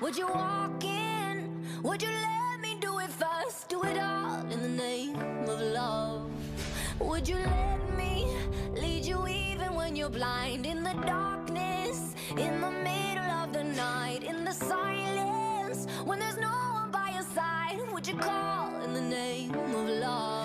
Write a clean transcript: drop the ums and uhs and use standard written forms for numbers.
Would you walk in? Would you let me do it first? Do it all in the name of love. Would you let me lead you even when you're blind? In the darkness, in the middle of the night, in the silence, when there's no one by your side, would you call in the name of love?